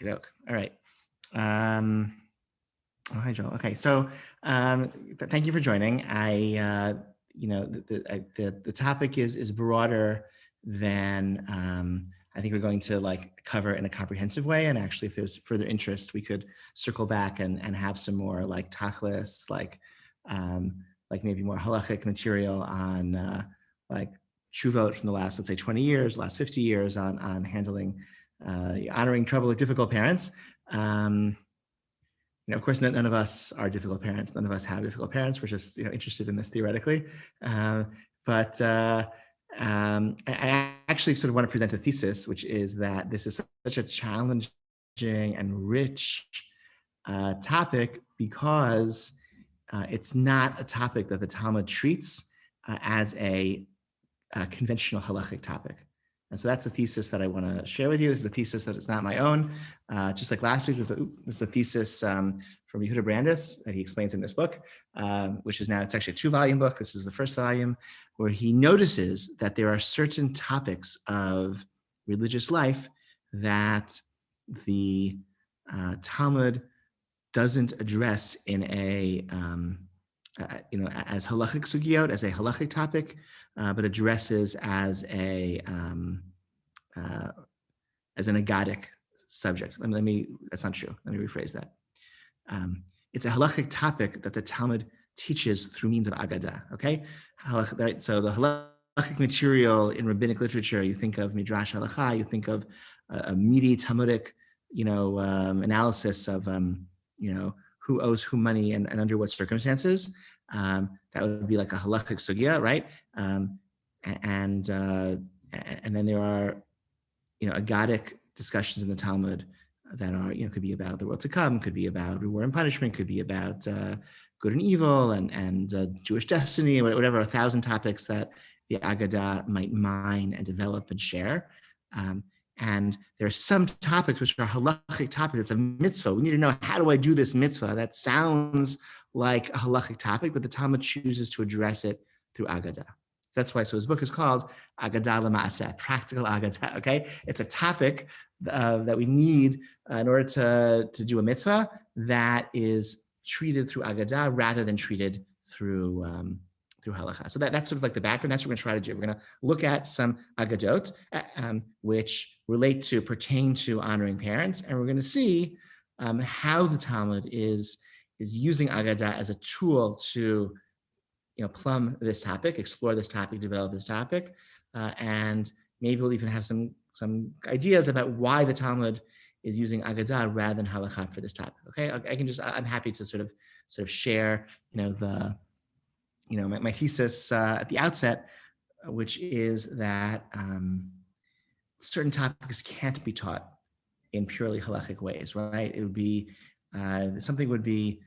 All right. Um, oh, hi, Joel. Okay, so thank you for joining. The topic is broader than I think we're going to like cover in a comprehensive way. And actually, if there's further interest, we could circle back and have some more like tachlis, like maybe more halachic material on like shuvot from the last, let's say, 20 years, last 50 years on handling honoring troubled, difficult parents. Um, of course, none of us are difficult parents. None of us have difficult parents. We're just, interested in this theoretically. Uh, but I actually sort of want to present a thesis, which is that this is such a challenging and rich topic because it's not a topic that the Talmud treats as a conventional halachic topic. And so that's the thesis that I want to share with you. This is a thesis that is not my own. Just like last week, this is a thesis from Yehuda Brandes that he explains in this book, which is now, it's actually a 2-volume book. This is the first volume, where he notices that there are certain topics of religious life that the Talmud doesn't address in as halachic sugiot, as a halachic topic, but addresses as an Aggadic subject. That's not true. Let me rephrase that. It's a halachic topic that the Talmud teaches through means of Aggadah, okay? Right? So the halachic material in rabbinic literature, you think of Midrash Halacha, you think of a meaty Talmudic, analysis of, who owes who money and under what circumstances. That would be like a halachic sugya, right? And then there are, Aggadic discussions in the Talmud that are, could be about the world to come, could be about reward and punishment, could be about good and evil and Jewish destiny, whatever, 1,000 topics that the Aggadah might mine and develop and share. And there are some topics which are halachic topics. It's a mitzvah. We need to know, how do I do this mitzvah? That sounds like a halachic topic, but the Talmud chooses to address it through Aggadah. That's why, so his book is called Aggadah L'Maaseh, Practical Aggadah, okay? It's a topic that we need in order to do a mitzvah that is treated through Aggadah rather than treated through halacha. So that's sort of like the background. That's what we're going to try to do. We're going to look at some Aggadot, which pertain to honoring parents, and we're going to see how the Talmud is using Aggadah as a tool to plumb this topic, explore this topic, develop this topic, and maybe we'll even have some ideas about why the Talmud is using Aggadah rather than halacha for this topic. Okay, I'm happy to sort of share my thesis at the outset, which is that certain topics can't be taught in purely halachic ways, right? It would be something would be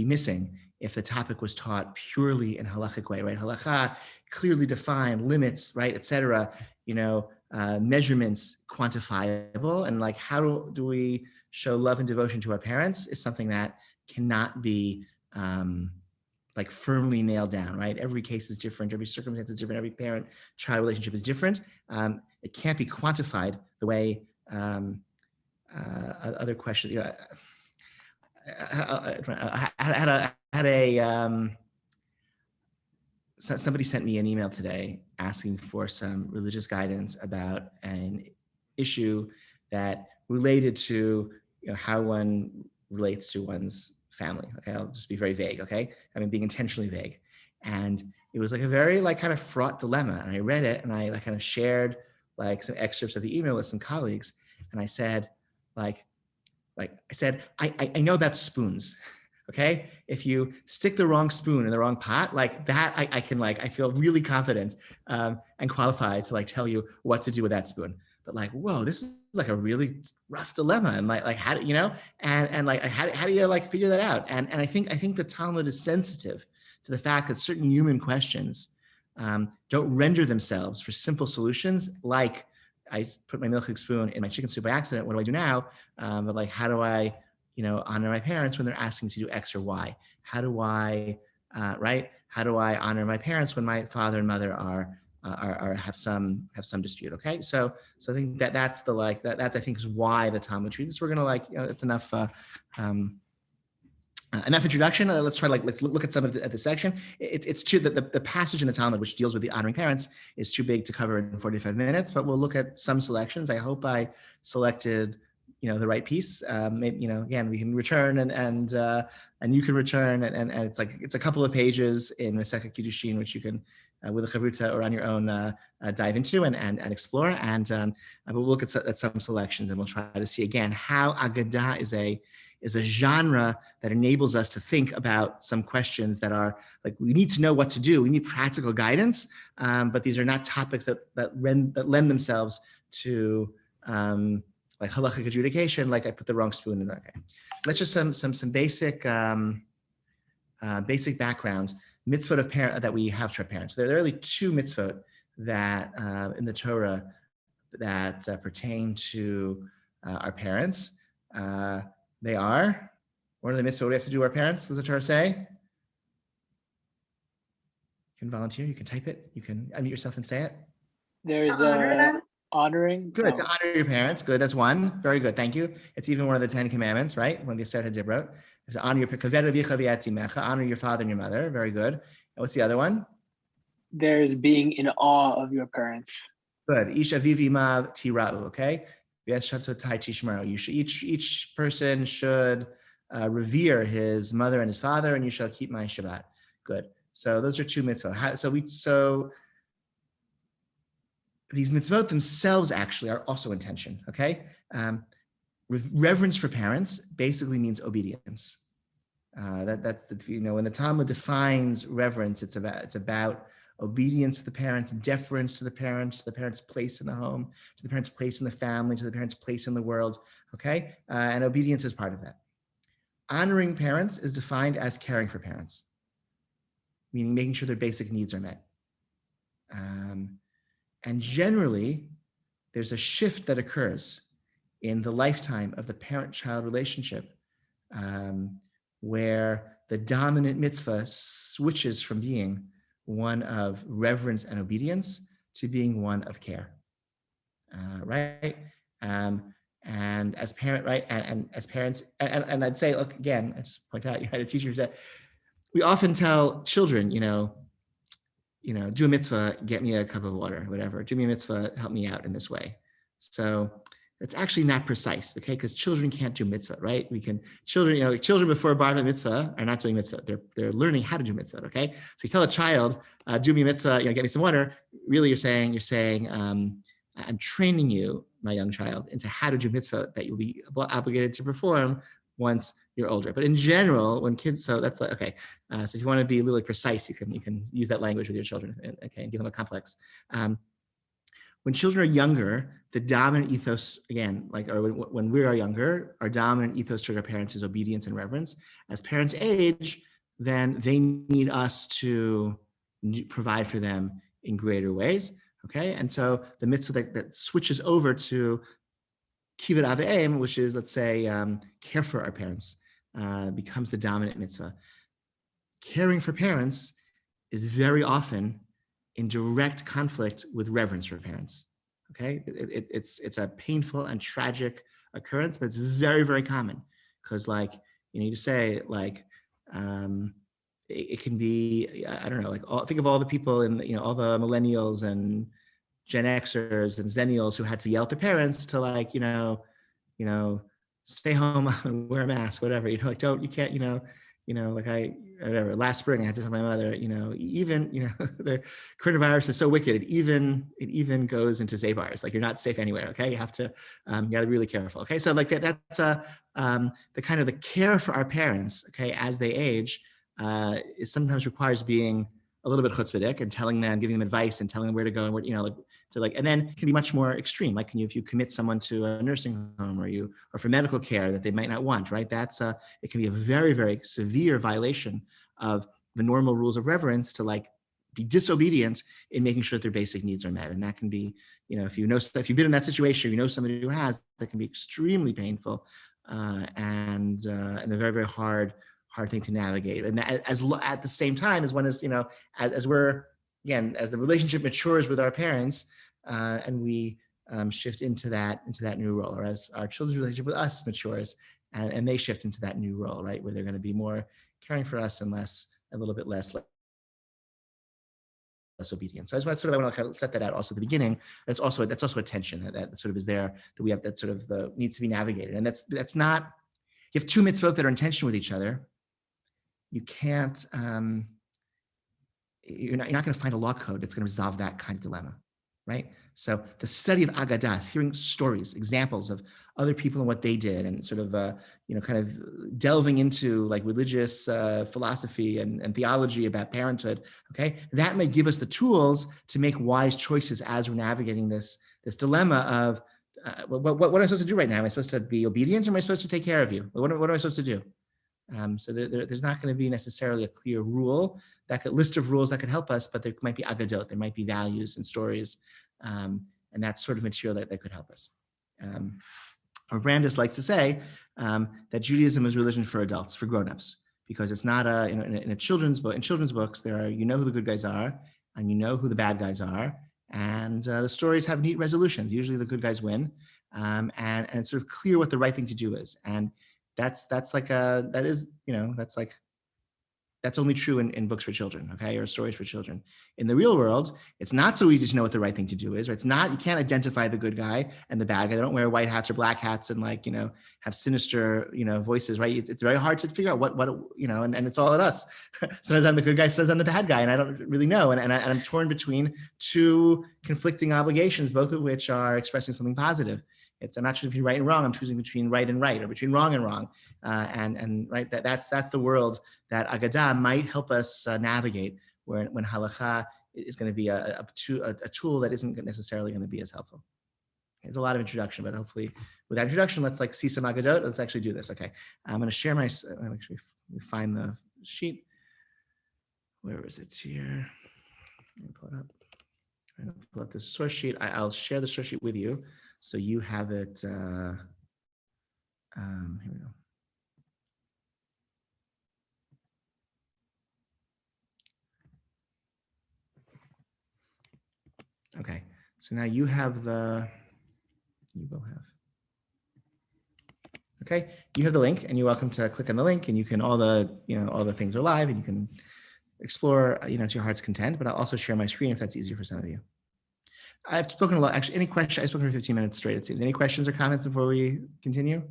missing if the topic was taught purely in halachic way, right? Halacha clearly defined limits, right, etc. Measurements quantifiable, and like how do we show love and devotion to our parents is something that cannot be like firmly nailed down, right? Every case is different, every circumstance is different, every parent-child relationship is different. It can't be quantified the way other questions. Somebody sent me an email today asking for some religious guidance about an issue that related to how one relates to one's family. Okay, I'll just be very vague. Okay, being intentionally vague, and it was like a very kind of fraught dilemma. And I read it, and I kind of shared some excerpts of the email with some colleagues, and I said, I know about spoons. Okay, if you stick the wrong spoon in the wrong pot, like that, I feel really confident and qualified to tell you what to do with that spoon. But whoa, this is like a really rough dilemma, and how do how do you figure that out? And I think the Talmud is sensitive to the fact that certain human questions don't render themselves for simple solutions, like I put my milking spoon in my chicken soup by accident. What do I do now? But how do I honor my parents when they're asking me to do X or Y? How do I, right? How do I honor my parents when my father and mother are have some dispute. Okay, so I think that's the that's I think is why the Talmud treats this. We're gonna it's enough. Enough introduction. Let's try let's look at some of the section. It's too that the passage in the Talmud which deals with the honoring parents is too big to cover in 45 minutes, but we'll look at some selections. I hope I selected the right piece. Maybe, again, we can return and you can return and it's a couple of pages in Masechet Kiddushin which you can with a chavruta or on your own dive into and explore. And we'll look at some selections and we'll try to see again how Aggadah is a genre that enables us to think about some questions that are we need to know what to do. We need practical guidance, but these are not topics that lend themselves to halachic adjudication. Like I put the wrong spoon in. Okay, let's just some basic basic background mitzvot of parent that we have to our parents. There are really two mitzvot that in the Torah that pertain to our parents. They are, what are the mitzvot we have to do to our parents? What does the Torah say? You can volunteer, you can type it, you can unmute yourself and say it. There's honoring. Good, to honor your parents. Good, that's one. Very good, thank you. It's even one of the 10 commandments, right? One of the Aseret HaDibrot. To honor your father and your mother. Very good. And what's the other one? There's being in awe of your parents. Good. Ish aviv imav tira'u, okay? Each person should revere his mother and his father, and you shall keep my Shabbat. Good. So those are two mitzvot. So these mitzvot themselves actually are also intention. Okay. Reverence for parents basically means obedience. That's when the Talmud defines reverence, it's about obedience to the parents, deference to the parents place in the home, to the parents' place in the family, to the parents' place in the world, okay? And obedience is part of that. Honoring parents is defined as caring for parents, meaning making sure their basic needs are met. And generally, there's a shift that occurs in the lifetime of the parent-child relationship where the dominant mitzvah switches from being one of reverence and obedience to being one of care, right? And as parent, right? And as parents, and I'd say, look, again, I just point out, you had a teacher who said, we often tell children, do a mitzvah, get me a cup of water, whatever. Do me a mitzvah, help me out in this way. So it's actually not precise, okay? Because children can't do mitzvah, right? Children before bar mitzvah are not doing mitzvah. They're learning how to do mitzvah, okay? So you tell a child, do me a mitzvah, get me some water. Really, you're saying, I'm training you, my young child, into how to do mitzvah that you'll be obligated to perform once you're older. But in general, when kids, so that's okay. So if you want to be a little precise, you can use that language with your children, okay, and give them a complex. When children are younger, the dominant ethos, again, when we are younger, our dominant ethos toward our parents is obedience and reverence. As parents age, then they need us to provide for them in greater ways, okay? And so the mitzvah that switches over to kibbud av v'em, which is, let's say, care for our parents, becomes the dominant mitzvah. Caring for parents is very often in direct conflict with reverence for parents. Okay, it's a painful and tragic occurrence, but it's very, very common because, you say it can be, I don't know, think of all the people in all the millennials and Gen Xers and Zennials who had to yell at their parents to stay home and wear a mask, whatever. Whatever. Last spring, I had to tell my mother, the coronavirus is so wicked. It even goes into Zabars. You're not safe anywhere. Okay, you have to, you got to be really careful. Okay, so that's the kind of the care for our parents. Okay, as they age, it sometimes requires being a little bit chutzpahdik and telling them, giving them advice and telling them where to go and where, and then it can be much more extreme. If you commit someone to a nursing home or for medical care that they might not want, right? It can be a very, very severe violation of the normal rules of reverence to be disobedient in making sure that their basic needs are met. And that can be, if you've been in that situation, somebody who has, that can be extremely painful and a very, very hard thing to navigate. And at the same time as one is, as we're again, as the relationship matures with our parents, and we shift into that new role, or as our children's relationship with us matures, and they shift into that new role, right, where they're going to be more caring for us and a little bit less obedient. So I want to kind of set that out also at the beginning. That's also a tension that sort of is there, that we have, that sort of needs to be navigated. And that's not, you have two mitzvot that are in tension with each other. You can't, you're not going to find a law code that's going to resolve that kind of dilemma, right? So the study of Aggadah, hearing stories, examples of other people and what they did, and sort of, kind of delving into like religious philosophy and theology about parenthood, okay? That may give us the tools to make wise choices as we're navigating this dilemma of, what am I supposed to do right now? Am I supposed to be obedient, or am I supposed to take care of you? What am I supposed to do? So there's not going to be necessarily a clear rule, list of rules that could help us, but there might be aggadot, there might be values and stories, and that sort of material that could help us. Or Brandes likes to say that Judaism is religion for adults, for grown-ups, because it's not in a children's book. In children's books, there are, who the good guys are, and who the bad guys are, and the stories have neat resolutions. Usually, the good guys win, and it's sort of clear what the right thing to do is. And that's only true in books for children, okay, or stories for children. In the real world, it's not so easy to know what the right thing to do is. Right? It's not, you can't identify the good guy and the bad guy. They don't wear white hats or black hats and have sinister, voices, right? It's very hard to figure out what and it's all at us. Sometimes I'm the good guy, sometimes I'm the bad guy, and I don't really know. And I'm torn between two conflicting obligations, both of which are expressing something positive. I'm not choosing between right and wrong. I'm choosing between right and right, or between wrong and wrong. And right, that's the world that Aggadah might help us navigate, when halacha is going to be a tool that isn't necessarily going to be as helpful. Okay, there's a lot of introduction, but hopefully with that introduction, let's see some Aggadot. Let's actually do this. Okay, I'm going to share my. Actually, find the sheet. Where is it here? Let me pull it up. I'm going to pull up the source sheet. I'll share the source sheet with you, so you have it. Here we go. Okay, so now you will have. Okay, you have the link, and you're welcome to click on the link, and you can, all the things are live, and you can explore, to your heart's content. But I'll also share my screen if that's easier for some of you. I've spoken a lot. Actually, any questions? I've spoken for 15 minutes straight, it seems. Any questions or comments before we continue?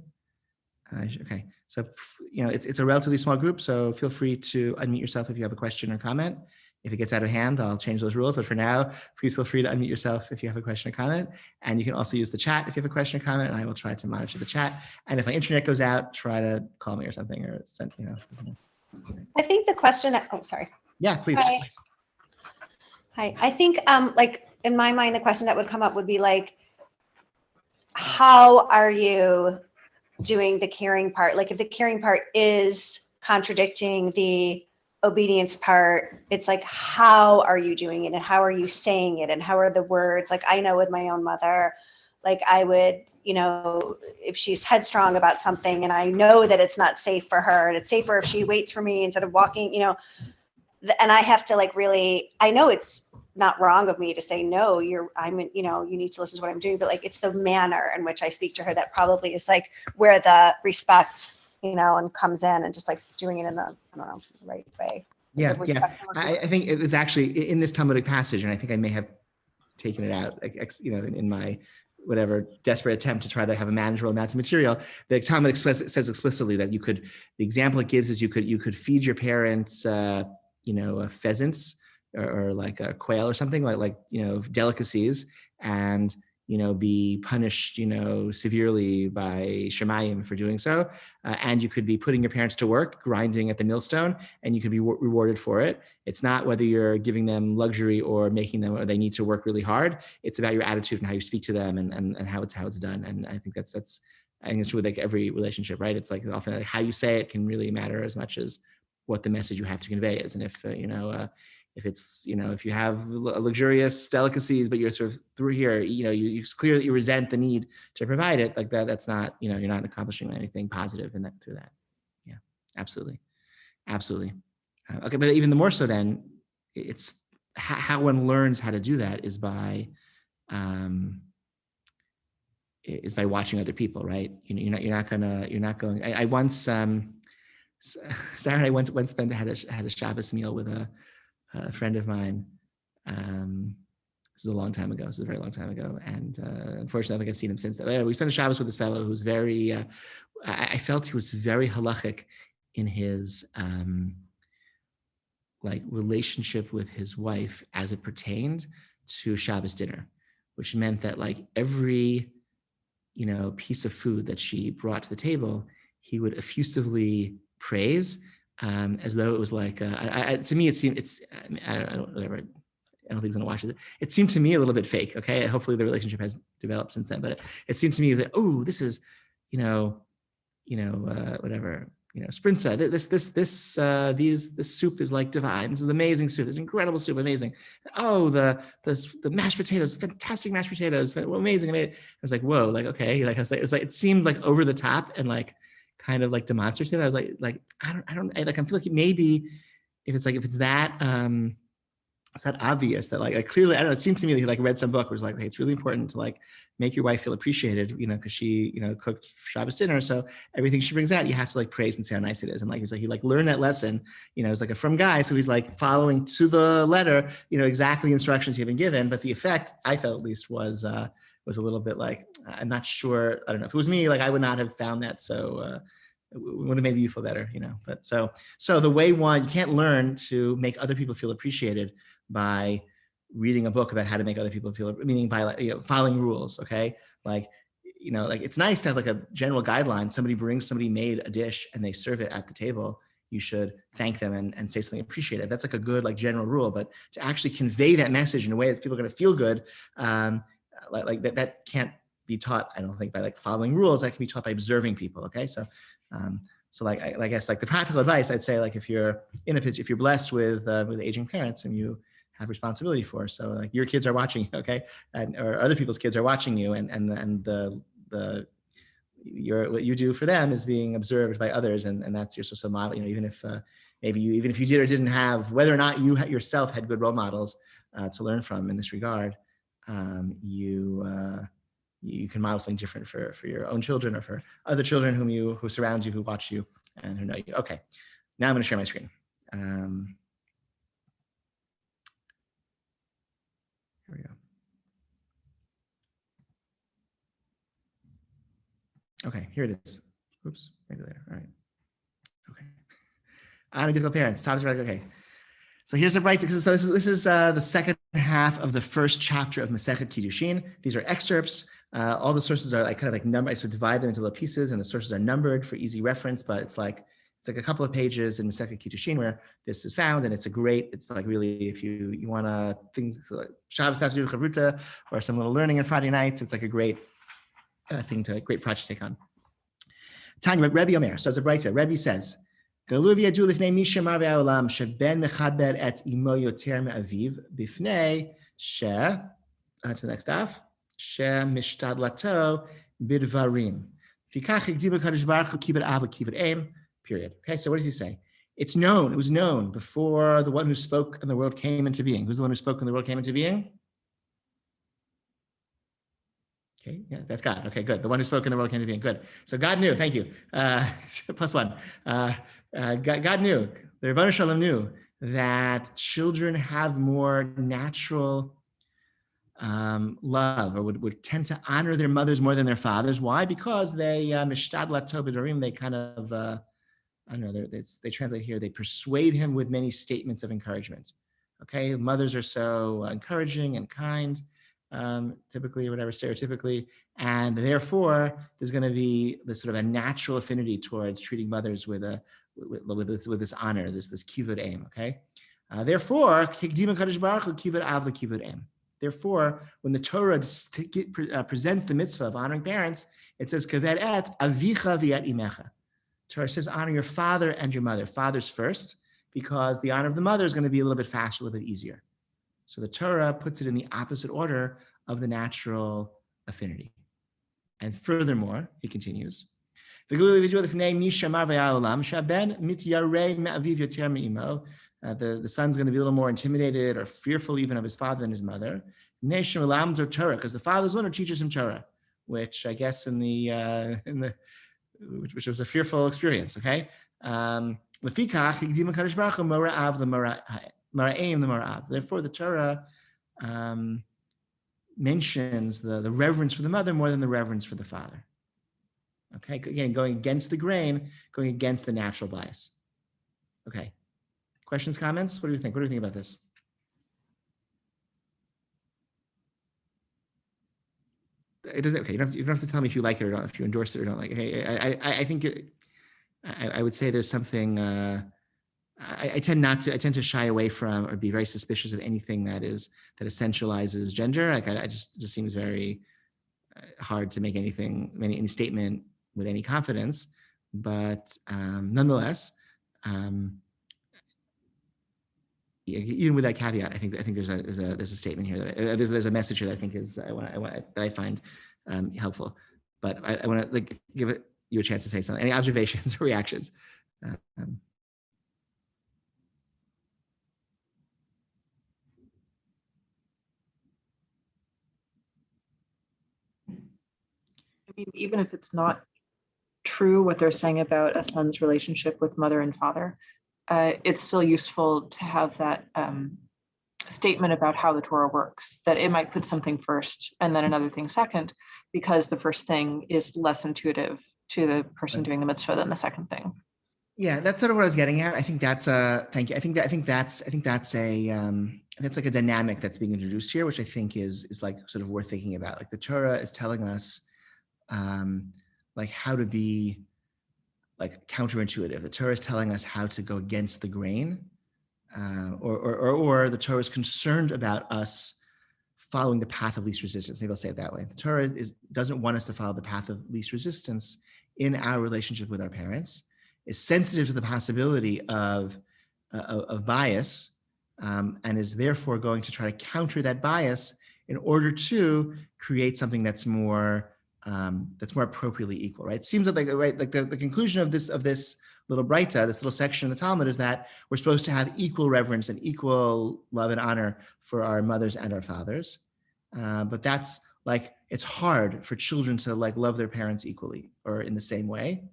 Okay, so it's a relatively small group, so feel free to unmute yourself if you have a question or comment. If it gets out of hand, I'll change those rules. But for now, please feel free to unmute yourself if you have a question or comment. And you can also use the chat if you have a question or comment, and I will try to monitor the chat. And if my internet goes out, try to call me or something, or send, I think the question, oh, sorry. Yeah, please. Hi. I think in my mind, the question that would come up would be like, how are you doing the caring part? Like if the caring part is contradicting the obedience part, it's like, how are you doing it, and how are you saying it, and how are the words? Like I know with my own mother, like I would, if she's headstrong about something and I know that it's not safe for her, and it's safer if she waits for me instead of walking, and I have to really, I know it's not wrong of me to say, no, you need to listen to what I'm doing, but it's the manner in which I speak to her that probably is where the respect, and comes in, and just doing it in the, right way. Yeah. I think it was actually in this Talmudic passage, and I think I may have taken it out, in my whatever desperate attempt to try to have a manageable amount of material. The Talmud says explicitly that the example it gives is you could feed your parents, pheasants or a quail or something like delicacies, and be punished severely by Shemayim for doing so, and you could be putting your parents to work grinding at the millstone, and you could be rewarded for it. It's not whether you're giving them luxury or making them, or they need to work really hard. It's about your attitude and how you speak to them, and how it's done. And I think that's I think it's true with every relationship, right? It's often how you say it can really matter as much as what the message you have to convey is. And if it's, if you have luxurious delicacies, but you're sort of through here, it's clear that you resent the need to provide it, that's not, you're not accomplishing anything positive in that through that. Yeah, absolutely. Okay, but even the more so then, it's how one learns how to do that is by watching other people, right? You're not going. I once Sarah and I once had a Shabbos meal with a friend of mine. This is a long time ago. This is a very long time ago, and unfortunately, I think I've seen him since then. We spent a Shabbos with this fellow who's very. I felt he was very halachic in his like relationship with his wife as it pertained to Shabbos dinner, which meant that like every piece of food that she brought to the table, he would effusively praise, as though it was like to me it seemed I don't whatever. I don't think he's gonna watch it. It seemed to me a little bit fake. Okay, and hopefully the relationship has developed since then. But it seemed to me that this is, whatever. Sprinza. This soup is like divine. This is amazing soup. This incredible soup, amazing. Oh, the mashed potatoes, fantastic mashed potatoes, amazing. I was like, whoa, like okay, like it seemed like over the top and like kind of like demonstrative. I was like I feel like maybe if it's that it's not obvious that like clearly, I don't know, it seems to me that he like read some book where it's like, okay, it's really important to like make your wife feel appreciated, because she, cooked Shabbos dinner. So everything she brings out, you have to like praise and say how nice it is. And like, he learned that lesson, it's like a from guy. So he's like following to the letter, exactly the instructions he'd been given. But the effect, I felt at least, was a little bit like, I'm not sure. I don't know if it was me, like I would not have found that. So it would have made you feel better, but so the way you can't learn to make other people feel appreciated by reading a book about how to make other people feel, meaning by like, following rules. Okay. Like, like it's nice to have like a general guideline. Somebody made a dish and they serve it at the table. You should thank them and say something appreciative. That's like a good, like general rule, but to actually convey that message in a way that people are going to feel good, like that can't be taught, I don't think, by like following rules. That can be taught by observing people. Okay. So like I guess like the practical advice I'd say, like if you're blessed with aging parents and you have responsibility for, so like your kids are watching you, okay, or other people's kids are watching you, and what you do for them is being observed by others, and that's your social model. Even if even if you did or didn't have, whether or not you yourself had good role models to learn from in this regard, you can model something different for your own children or for other children who surround you, who watch you, and who know you. Okay, now I'm going to share my screen. Here we go. Okay, here it is. Oops, maybe later. All right. Okay. On difficult parents. Okay. So here's a right. So this is the second half of the first chapter of Masechet Kiddushin. These are excerpts. All the sources are like kind of like numbered. So divide them into little pieces, and the sources are numbered for easy reference. But it's like a couple of pages in Masechet Kiddushin where this is found, and it's like really, if you want to things like Shabbos have to do with Chavruta or some little learning on Friday nights, it's like a great great project to take on. Tanya, Rebbe Omer. So as a writer, Rebbe says, Galuv yadu lifnei mishamar ve'olam sheben mechaber et imo yoter me'aviv bifnei she, to the next daf, she mishtadlato bidvarim. Fikach higdiba kadosh baruch hu kibbud av kibbud em. Period. Okay, so what does he say? It was known before the one who spoke and the world came into being. Who's the one who spoke and the world came into being? Okay, yeah, that's God. Okay, good. The one who spoke and the world came into being. Good. So God knew. Thank you. +1. God knew. The Rebbeinu Shalom knew that children have more natural love, or would tend to honor their mothers more than their fathers. Why? Because they mishtadlat tobidarim. They kind of I don't know. They translate here. They persuade him with many statements of encouragement. Okay, mothers are so encouraging and kind. Typically, or whatever, stereotypically, and therefore there's going to be this sort of a natural affinity towards treating mothers with this honor, this kivud aim. Okay, therefore, when the Torah presents the mitzvah of honoring parents, it says kaved et avicha v'et imecha. Torah says honor your father and your mother. Father's first, because the honor of the mother is going to be a little bit faster, a little bit easier. So the Torah puts it in the opposite order of the natural affinity. And furthermore, he continues, The son's going to be a little more intimidated or fearful even of his father than his mother. Nation alams or Torah, because the father's one who teaches him Torah, which I guess which was a fearful experience. Okay. Therefore, the Torah mentions the reverence for the mother more than the reverence for the father. Okay, again, going against the grain, going against the natural bias. Okay, questions, comments? What do you think? What do you think about this? It doesn't. Okay, you don't have to tell me if you like it or not, if you endorse it or not. Like, hey, I think I would say there's something. I tend to shy away from or be very suspicious of anything that essentializes gender. Like, I just seems very hard to make any statement with any confidence. But nonetheless, even with that caveat, I think there's a statement here that there's a message here that I think is that I find helpful. But I want to give you a chance to say something. Any observations or reactions? I mean, even if it's not true what they're saying about a son's relationship with mother and father, it's still useful to have that statement about how the Torah works, that it might put something first and then another thing second, because the first thing is less intuitive to the person doing the mitzvah than the second thing. Yeah, that's sort of what I was getting at. I think that's thank you. I think that's like a dynamic that's being introduced here, which I think is like sort of worth thinking about. Like the Torah is telling us like how to be like counterintuitive. The Torah is telling us how to go against the grain, or the Torah is concerned about us following the path of least resistance. Maybe I'll say it that way. The Torah doesn't want us to follow the path of least resistance in our relationship with our parents. Is sensitive to the possibility of bias, and is therefore going to try to counter that bias in order to create something that's more appropriately equal, right? It seems like the conclusion of this little breita, this little section of the Talmud, is that we're supposed to have equal reverence and equal love and honor for our mothers and our fathers, but that's like it's hard for children to like love their parents equally or in the same way.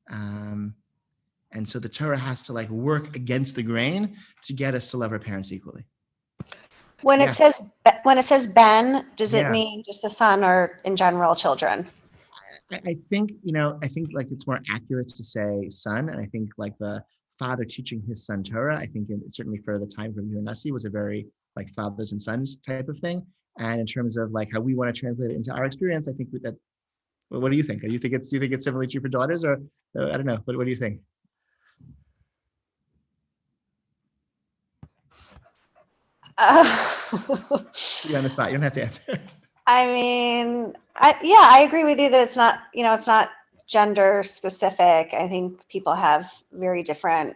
And so the Torah has to like work against the grain to get us to love our parents equally. When it says Ben, does it Yeah. mean just the son or in general children? I think like it's more accurate to say son, and I think like the father teaching his son Torah, I think certainly for the time from Nasi was a very like fathers and sons type of thing. And in terms of like how we want to translate it into our experience, I think that. Well, what do you think? Do you think it's similarly true for daughters, or I don't know? What do you think? You're on the spot. You don't have to answer. I mean, I agree with you that it's not gender specific. I think people have very different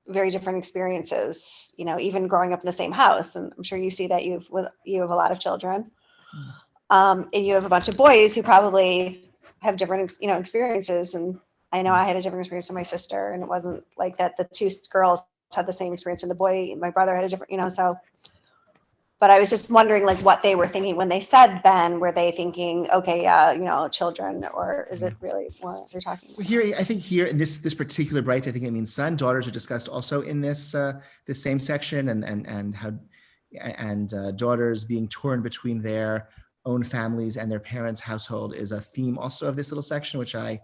experiences, even growing up in the same house. And I'm sure you see that you have a lot of children. And you have a bunch of boys who probably have different, experiences. And I know I had a different experience with my sister, and it wasn't like that. The two girls had the same experience, and the boy, my brother, had a different, so. But I was just wondering, like, what they were thinking when they said Ben. Were they thinking, okay, yeah, children, or is it really what they're talking about? Here, I think here in this particular bright, I think it means son. Daughters are discussed also in this same section, and daughters being torn between their own families and their parents' household is a theme also of this little section, which I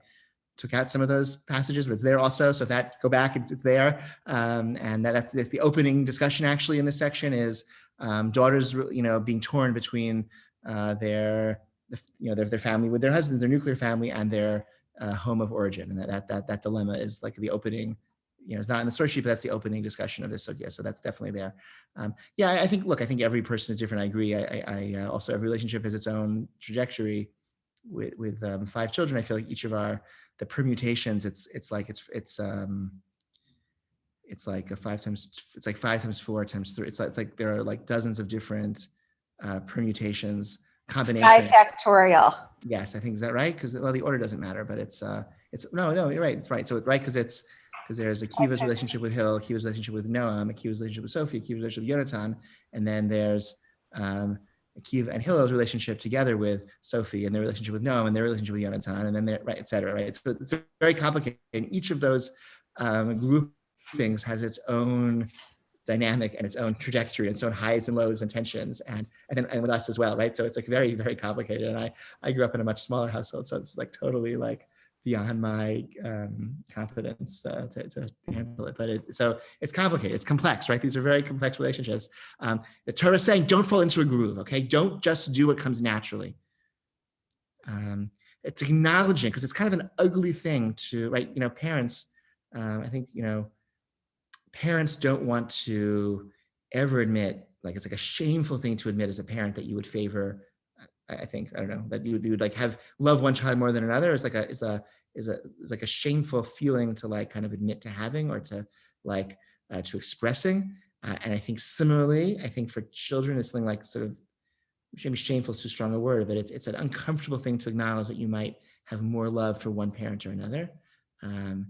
took out some of those passages, but it's there also. So if that go back, it's there. And that's the opening discussion actually in this section is daughters, being torn between their family with their husbands, their nuclear family, and their home of origin. And that dilemma is like the opening. It's not in the source sheet, but that's the opening discussion of this sugya. So that's definitely there. I think every person is different. I agree. I also every relationship has its own trajectory. With 5 children, I feel like each of the permutations, it's like a 5 times 4 times 3. It's like there are like dozens of different permutations, combinations. 5 factorial. Yes, I think, is that right? Because the order doesn't matter, but it's no, you're right. It's right. So it's right because because there's Akiva's Okay. relationship with Hill, Akiva's relationship with Noam, Akiva's relationship with Sophie, Akiva's relationship with Yonatan, and then there's Akiva and Hillel's relationship together with Sophie, and their relationship with Noam, and their relationship with Yonatan, and then their right, et cetera. Right, so it's very complicated, and each of those groupings has its own dynamic and its own trajectory, its own highs and lows and tensions, and with us as well, right? So it's like very, very complicated. And I grew up in a much smaller household, so it's like totally like beyond my competence to handle it. But so it's complicated, it's complex, right? These are very complex relationships. The Torah is saying, don't fall into a groove, okay? Don't just do what comes naturally. It's acknowledging, because it's kind of an ugly thing to, right? You know, parents, I think, you know, parents don't want to ever admit, like it's like a shameful thing to admit as a parent that you would favor, I think, I don't know, that you would like have love one child more than another. It's like a shameful feeling to like kind of admit to having, or to like to expressing. And I think similarly, I think for children, it's something like sort of, maybe shameful is too strong a word, but it's an uncomfortable thing to acknowledge that you might have more love for one parent or another. And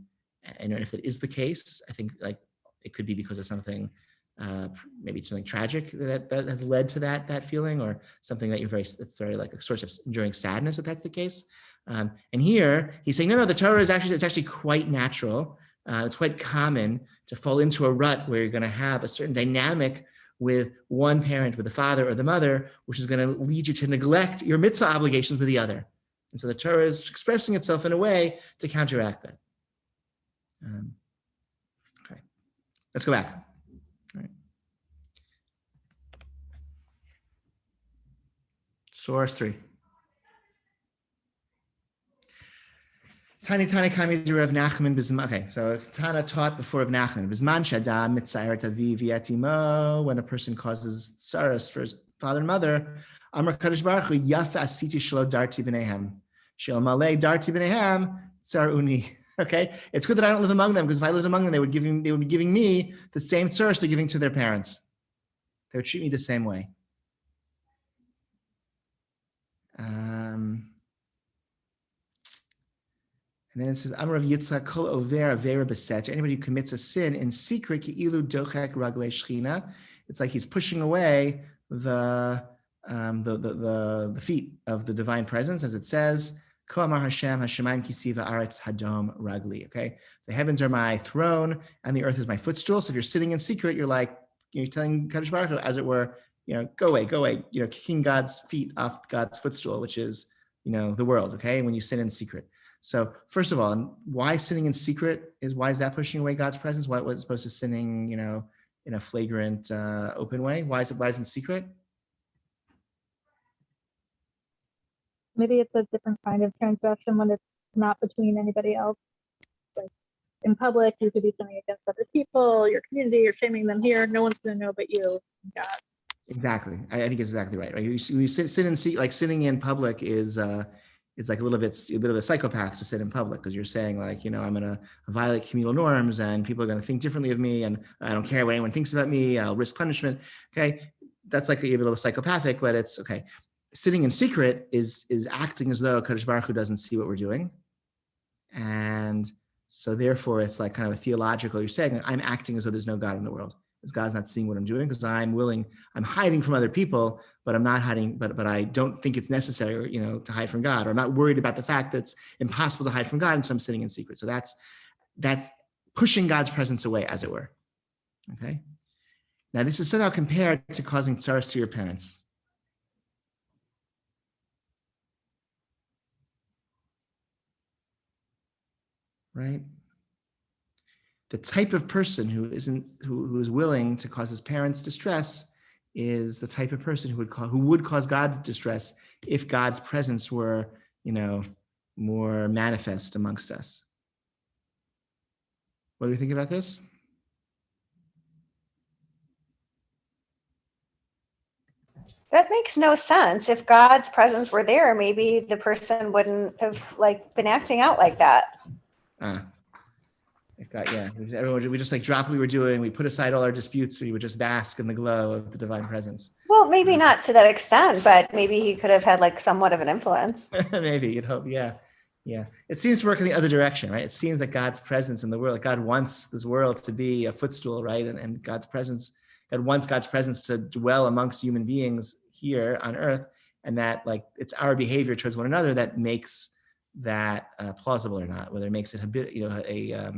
if it is the case, I think like it could be because of something, maybe something tragic that has led to that feeling, or something that it's very like a source of enduring sadness if that's the case. And here he's saying, no, the Torah is actually quite natural. It's quite common to fall into a rut where you're going to have a certain dynamic with one parent, with the father or the mother, which is going to lead you to neglect your mitzvah obligations with the other. And so the Torah is expressing itself in a way to counteract that. Okay, let's go back. All right. Source 3. Tani Kami Rav Nachman Bizman. Okay, so Tana taught before Rav Nachman. Bizman Shada Mitzayir Tavi Viatimo. When a person causes sorrows for his father and mother, Amar Kadosh Baruch Hu Yafa Asiti Shelo Darti B'neihem Shel Malay Darti B'neihem Tsaruni. Okay, it's good that I don't live among them, because if I lived among them, they would be giving me the same source they're giving to their parents. They would treat me the same way. And then it says, Amar Rav Yitzchak Kol Over Avera B'Seter. Anybody who commits a sin in secret, Ki'ilu Dochek Raglei Shechina. It's like he's pushing away the feet of the divine presence, as it says, Ko Amar Hashem Hashemayim Kisiva Aretz Hadom Ragli. Okay, the heavens are my throne and the earth is my footstool. So if you're sitting in secret, you're telling Kadosh Baruch Hu, as it were, go away, kicking God's feet off God's footstool, which is, the world. Okay, when you sit in secret. So first of all, why sitting in secret why is that pushing away God's presence? Why was opposed to sinning, in a flagrant, open way? Why is it in secret? Maybe it's a different kind of transgression when it's not between anybody else. Like in public, you could be sinning against other people, your community, you're shaming them here. No one's going to know but you, God. Exactly. I think it's exactly right. Right? You sit in secret, like sitting in public is like a bit of a psychopath to sit in public, because you're saying like, I'm going to violate communal norms and people are going to think differently of me, and I don't care what anyone thinks about me. I'll risk punishment. Okay, that's like a bit of a psychopathic, but it's okay. Sitting in secret is acting as though Kadosh Baruch Hu doesn't see what we're doing, and so therefore it's like kind of a theological. You're saying I'm acting as though there's no God in the world, because God's not seeing what I'm doing, because I'm hiding from other people, but I'm not hiding, but I don't think it's necessary, to hide from God, or I'm not worried about the fact that it's impossible to hide from God, and so I'm sitting in secret. So that's pushing God's presence away, as it were. Okay. Now this is somehow compared to causing tsaros to your parents. Right? The type of person who is willing to cause his parents distress is the type of person who would cause God's distress if God's presence were, more manifest amongst us. What do you think about this? That makes no sense. If God's presence were there, maybe the person wouldn't have been acting out like that. We just drop what we were doing. We put aside all our disputes. We would just bask in the glow of the divine presence. Well, maybe not to that extent, but maybe he could have had somewhat of an influence. Maybe, you'd hope. Yeah. Yeah, it seems to work in the other direction, right? It seems that God's presence in the world, like God wants this world to be a footstool, right? And God's presence, God wants God's presence to dwell amongst human beings here on earth, and that like it's our behavior towards one another that makes that plausible or not, whether it makes it a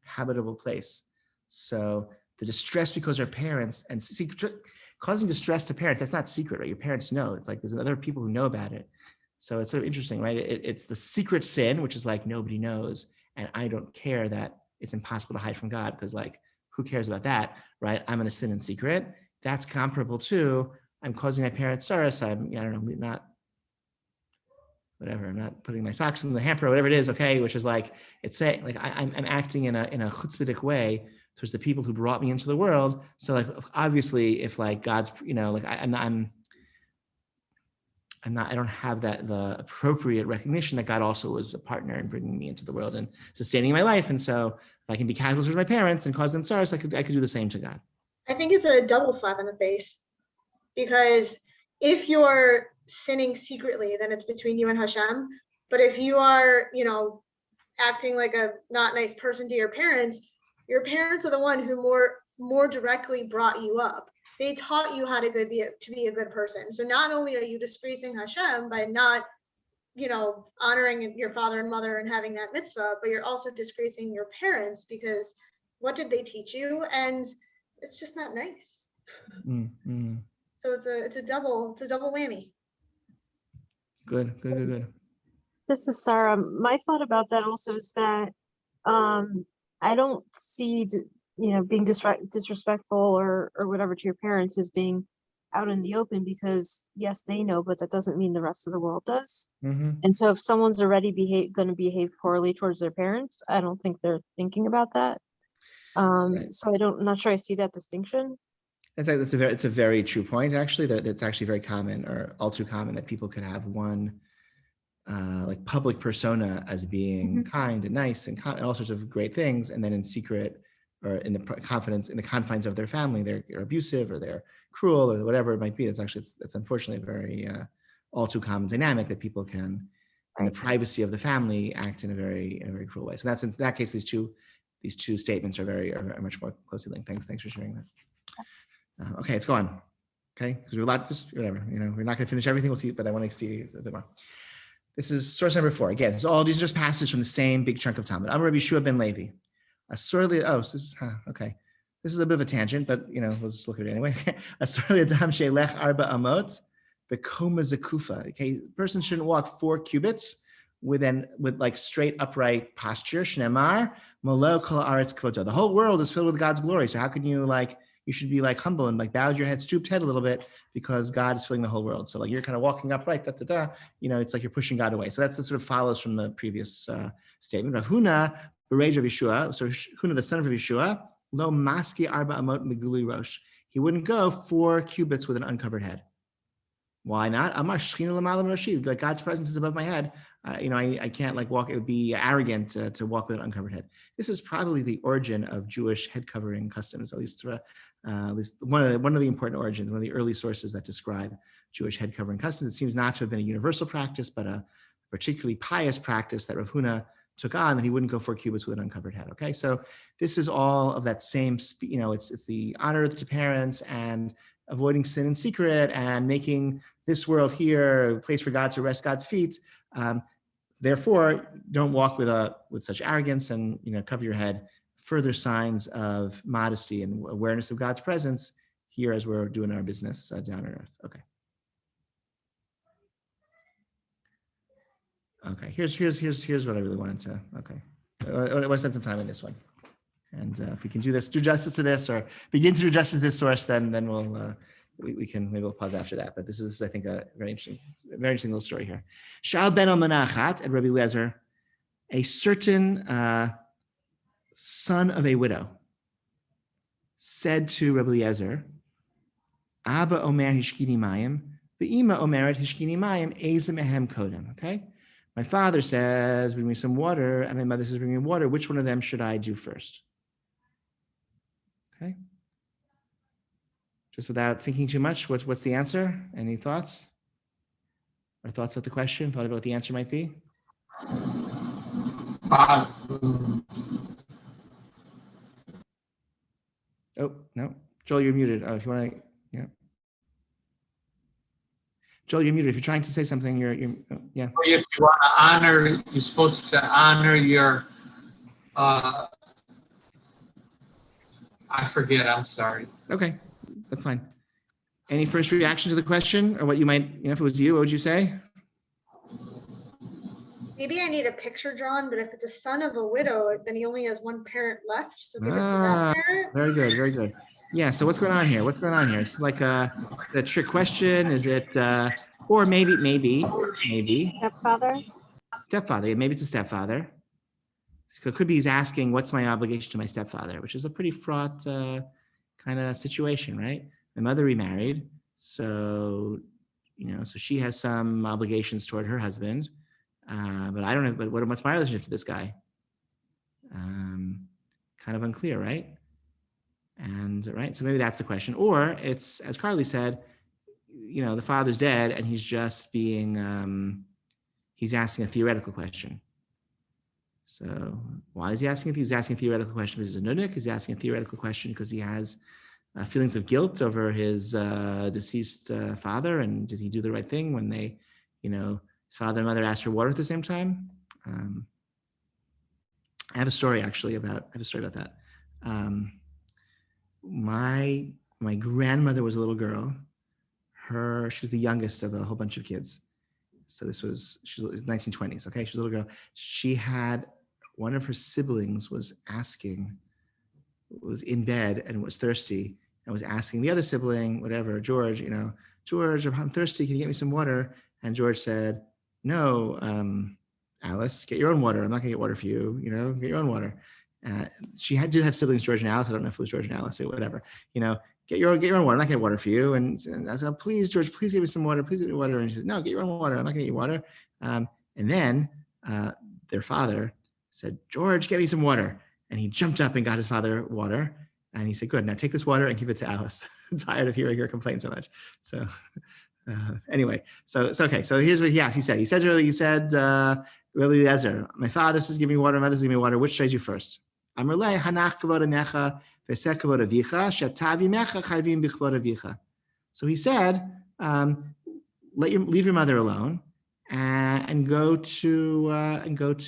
habitable place. So the distress because our parents and see, causing distress to parents, that's not secret, right? Your parents know. It's like there's other people who know about it. So it's sort of interesting, right? It's the secret sin, which is like nobody knows, and I don't care that it's impossible to hide from God because like who cares about that, right? I'm going to sin in secret. That's comparable to I'm causing my parents sorrow. So I'm, I don't know, not whatever. I'm not putting my socks in the hamper, or whatever it is. Okay, which is like it's saying like I'm acting in a chutzpahdik way towards the people who brought me into the world. So like obviously, if like God's, like I don't have the appropriate recognition that God also was a partner in bringing me into the world and sustaining my life. And so if I can be casual towards my parents and cause them sorrow, I could do the same to God. I think it's a double slap in the face, because if you're sinning secretly, then it's between you and Hashem. But if you are, acting like a not nice person to your parents are the one who more directly brought you up. They taught you how to be a good person. So not only are you disgracing Hashem by not, honoring your father and mother and having that mitzvah, but you're also disgracing your parents, because what did they teach you? And it's just not nice. Mm-hmm. So it's a double whammy. Good. This is Sarah. My thought about that also is that I don't see being disrespectful or whatever to your parents as being out in the open, because yes, they know, but that doesn't mean the rest of the world does. Mm-hmm. And so if someone's already going to behave poorly towards their parents, I don't think they're thinking about that. Right. So I'm not sure I see that distinction. It's a very true point, actually. That it's actually very common, or all too common, that people could have one like public persona as being kind and nice and all sorts of great things, and then in secret or in the confines of their family, they're abusive or they're cruel or whatever it might be. It's unfortunately a very all too common dynamic that people can, in the privacy of the family, act in a very cruel way. So in that case, these two statements are much more closely linked. Thanks for sharing that. Okay, let's go on. Okay, because we're whatever. We're not going to finish everything. We'll see, but I want to see a bit more. This is source number 4. Again, these are just passages from the same big chunk of Talmud. Amar Rabbi Yeshua ben Levi. Okay. This is a bit of a tangent, but we'll just look at it anyway. Asur adam sheilech arba amot bekoma zekufa. Okay, the person shouldn't walk 4 cubits with like straight upright posture. Shnemar malo kol haaretz kvodo. The whole world is filled with God's glory. So how can you you should be humble and bowed your head, stooped head a little bit, because God is filling the whole world. So you're kind of walking upright, it's like you're pushing God away. So that sort of follows from the previous statement. Rav Huna, Berej Rav Yeshua, so Huna, the son of Rav Yeshua, lo maski arba amot meguli rosh. He wouldn't go 4 cubits with an uncovered head. Why not? Amar shchina l'malam rashi. God's presence is above my head. I can't walk. It would be arrogant to walk with an uncovered head. This is probably the origin of Jewish head covering customs, at least one of the important origins, one of the early sources that describe Jewish head covering customs. It seems not to have been a universal practice, but a particularly pious practice that Rav Huna took on, that he wouldn't go 4 cubits with an uncovered head. Okay, so this is all of that same. It's the honor to parents and avoiding sin in secret and making this world here a place for God to rest God's feet. Therefore, don't walk with such arrogance, and cover your head. Further signs of modesty and awareness of God's presence here as we're doing our business down on earth. Okay. Here's what I really wanted to. Okay, I want to spend some time on this one, and if we can do justice to this, or begin to do justice to this source, then we'll. Maybe we'll pause after that, but this is, I think, a very interesting little story here. Shal ben al-Manachat and Rabbi Eliezer, a certain son of a widow, said to Rabbi Eliezer, Abba omer hishkini mayim, ve'ima omeret hishkini mayim, ezem ehem kodem. Okay, my father says, bring me some water, and my mother says, bring me water. Which one of them should I do first? Okay. Just without thinking too much, what's the answer? Any thoughts? Or thoughts about the question? Thought about what the answer might be? Oh, no. Joel, you're muted. Oh, if you want to, yeah. Joel, you're muted. If you're trying to say something, yeah. If you want to honor, you're supposed to honor your, I forget, I'm sorry. Okay, that's fine. Any first reaction to the question, or what you might, if it was you, what would you say? Maybe I need a picture drawn, but if it's a son of a widow, then he only has one parent left. So give it to that parent. Very good, very good. Yeah, so what's going on here? What's going on here? It's like a trick question. Is it, or maybe. Stepfather. Stepfather, yeah, maybe it's a stepfather. So it could be he's asking, what's my obligation to my stepfather, which is a pretty fraught kind of situation, right? My mother remarried, so, so she has some obligations toward her husband, but I don't know, but what's my relationship to this guy? Kind of unclear, right? And, right, so maybe that's the question. Or it's, as Carly said, the father's dead and he's just being, he's asking a theoretical question. So why is he asking? He's asking a theoretical question because he's a nunnik. He's asking a theoretical question because he has feelings of guilt over his deceased father. And did he do the right thing when they, his father and mother asked for water at the same time? I have a story actually about that. My grandmother was a little girl. She was the youngest of a whole bunch of kids. So she was 1920s. Okay, she was a little girl. She had one of her siblings was in bed and was thirsty and was asking the other sibling, whatever, George, George, I'm thirsty. Can you get me some water? And George said, no, Alice, get your own water. I'm not gonna get water for you. Get your own water. She did have siblings, George and Alice. I don't know if it was George and Alice or whatever. Get your own water. I'm not getting water for you. And I said, please, George, please give me some water. Please give me water. And she said, no, get your own water. I'm not gonna get you water. And then their father said, George, get me some water. And he jumped up and got his father water. And he said, good, now take this water and give it to Alice. I'm tired of hearing her complain so much. So anyway, so okay. So here's what he asked. He said, really, Ezer, my father says, give me water. My mother says, give me water. Which should I do first? Amrlei hanach kavod anecha v'seh kavod avicha shetavi mecha chayvim b'kavod avicha. So he said, leave your mother alone and go to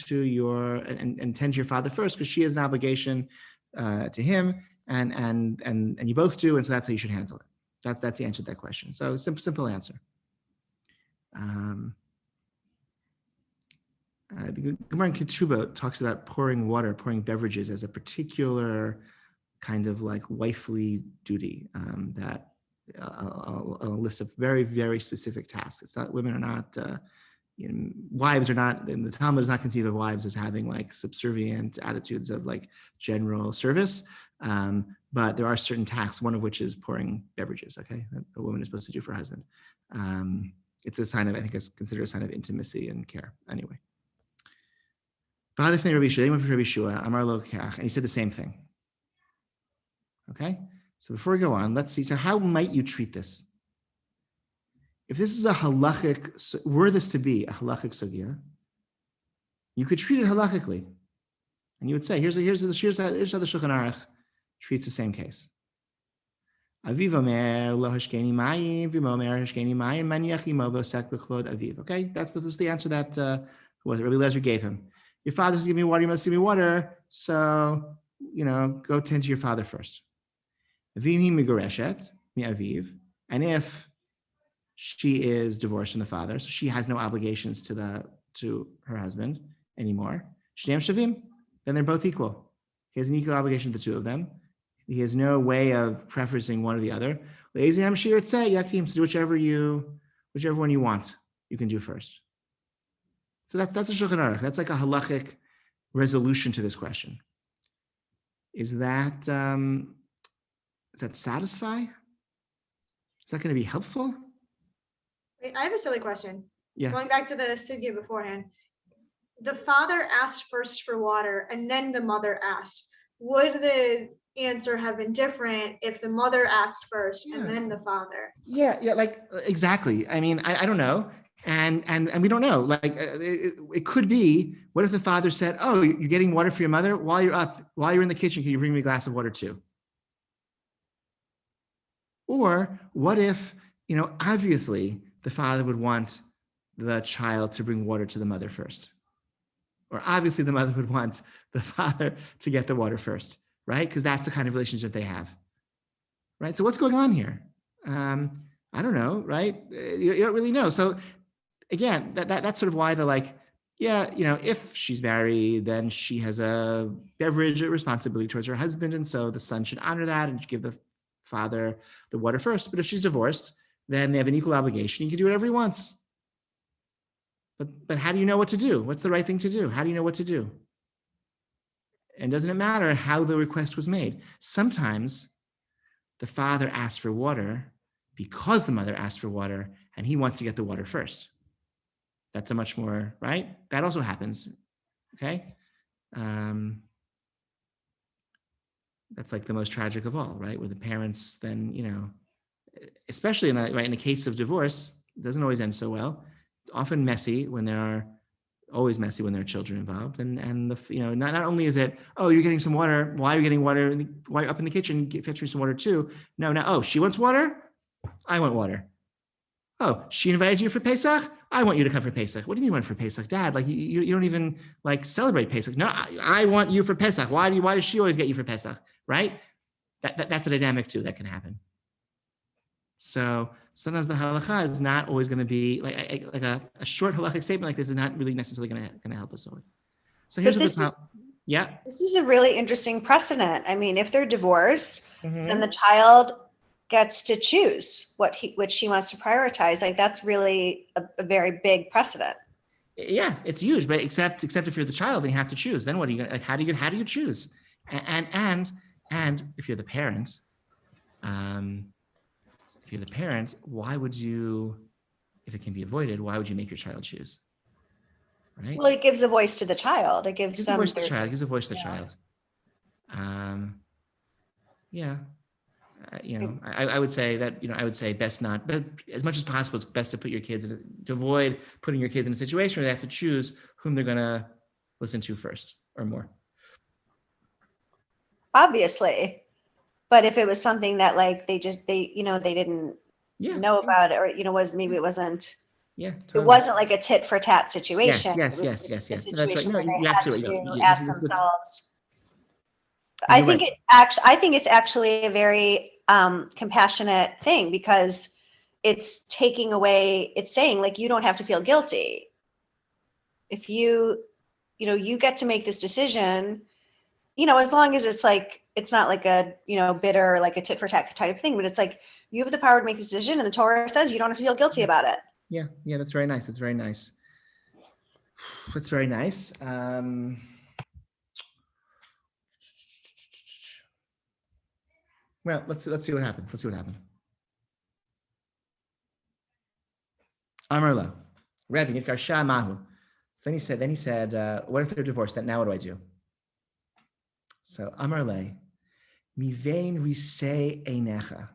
your and tend to your father first, because she has an obligation to him, and you both do, and so that's how you should handle it. That's the answer to that question. So simple answer. The Gemara in Ketubot talks about pouring beverages as a particular kind of like wifely duty, that a list of very, very specific tasks. It's not, women are not, wives are not, and the Talmud does not conceive of wives as having like subservient attitudes of like general service. But there are certain tasks, one of which is pouring beverages, okay, that a woman is supposed to do for her husband. It's a sign of, I think it's considered a sign of intimacy and care. Anyway. They went for Rabbi Shua, Amar lo kach, and he said the same thing. Okay, so before we go on, let's see. So how might you treat this? If this is a halachic, were this to be a halachic sugya, you could treat it halachically, and you would say, here's how the Shulchan Aruch treats the same case. Aviv omer lo hashkeni mayim, v'imo omer hashkeni mayim, maniach imo v'osek b'chvod aviv. Okay, that's the answer that Rabbi Lezer gave him. Your father says, give me water, you must give me water. So, go tend to your father first. And if she is divorced from the father, so she has no obligations to her husband anymore, then they're both equal. He has an equal obligation to the two of them. He has no way of preferencing one or the other. So do whichever one you want, you can do first. So that's a Shulchan Aruch. That's like a halachic resolution to this question. Is that satisfy? Is that going to be helpful? Wait, I have a silly question. Yeah. Going back to the sugya beforehand, the father asked first for water, and then the mother asked. Would the answer have been different if the mother asked first and then the father? Yeah, like exactly. I mean, I don't know. And we don't know. Like it could be. What if the father said, "Oh, you're getting water for your mother while you're in the kitchen? Can you bring me a glass of water too?" Or what if, obviously the father would want the child to bring water to the mother first, or obviously the mother would want the father to get the water first, right? Because that's the kind of relationship they have, right? So what's going on here? I don't know, right? You don't really know. So again, that's sort of why they're like, yeah, if she's married, then she has a beverage responsibility towards her husband, and so the son should honor that and give the father the water first. But if she's divorced, then they have an equal obligation. He can do whatever he wants. But how do you know what to do? What's the right thing to do? How do you know what to do? And doesn't it matter how the request was made? Sometimes the father asked for water because the mother asked for water, and he wants to get the water first. That's a much more, right? That also happens, okay? That's like the most tragic of all, right? Where the parents then, especially in a case of divorce, it doesn't always end so well. It's often messy when there are children involved. And not only is it, oh, you're getting some water. Why are you getting water? Why are you up in the kitchen? Fetch me some water too. No, oh, she wants water? I want water. Oh, she invited you for Pesach? I want you to come for Pesach. What do you mean want for Pesach? Dad, like you don't even like celebrate Pesach. No, I want you for Pesach. Why does she always get you for Pesach? Right? That's a dynamic too that can happen. So sometimes the halacha is not always going to be like a short halachic statement like this is not really necessarily going to help us always. So here's what the yeah. This is a really interesting precedent. I mean, if they're divorced, Mm-hmm. then the child gets to choose which he wants to prioritize. Like that's really a very big precedent. Yeah, it's huge, but except if you're the child, then you have to choose. Then what are you gonna like? How do you choose? And if you're the parent, why would you, if it can be avoided, why would you make your child choose? Right? Well, it gives a voice to the child. It gives them a voice to the child. It gives a voice to the child. Yeah. I would say that, I would say best not, but as much as possible, it's best to put your kids to avoid putting your kids in a situation where they have to choose whom they're going to listen to first or more. Obviously. But if it was something that like they didn't know about it, or, maybe it wasn't, Totally. It wasn't like a tit for tat situation. Yes. It was yes. a situation where they you're had absolutely to right. ask themselves. I think it's actually a very compassionate thing because it's taking away, it's saying like, you don't have to feel guilty. If you get to make this decision, as long as it's like, it's not like a, bitter, like a tit for tat type of thing, but it's like, you have the power to make the decision and the Torah says you don't have to feel guilty about it. Yeah. That's very nice. That's very nice. Well, let's see what happened. Amarla, Rabbi Nitkar Shah Mahu. Then he said, what if they're divorced? Now what do I do? So Amarle, Mivein Risei Einecha.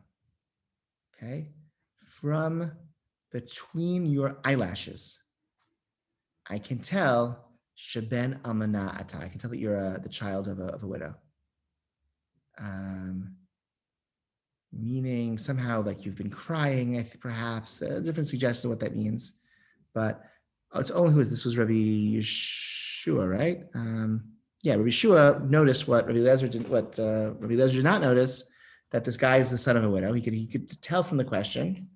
Okay, from between your eyelashes, I can tell Sheben Amana Ata. I can tell that you're the child of a widow. Meaning somehow like you've been crying, I think perhaps different suggestions of what that means, but it's only this was Rabbi Yeshua, right? Rabbi Yeshua noticed what Rabbi Eliezer did not notice, that this guy is the son of a widow. He could tell from the question,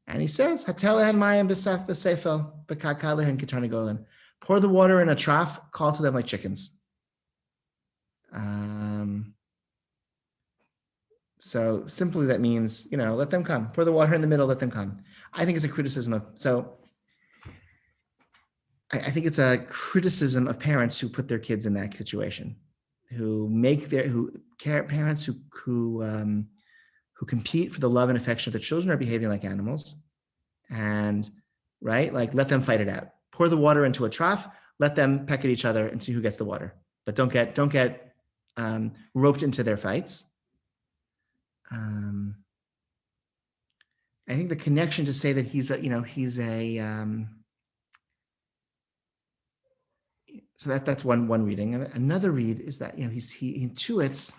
and he says, "Hatel mayim b'saf b'seifel b'kaka lehen ketarnegolin." Pour the water in a trough, call to them like chickens. So simply that means, let them come. Pour the water in the middle, let them come. I think it's a criticism of, I think it's a criticism of parents who put their kids in that situation, parents who compete for the love and affection of the children are behaving like animals, and right, like let them fight it out. Pour the water into a trough, let them peck at each other and see who gets the water, but don't get roped into their fights. I think the connection to say that he's a, he's a, so that's one reading. Another read is that, he intuits,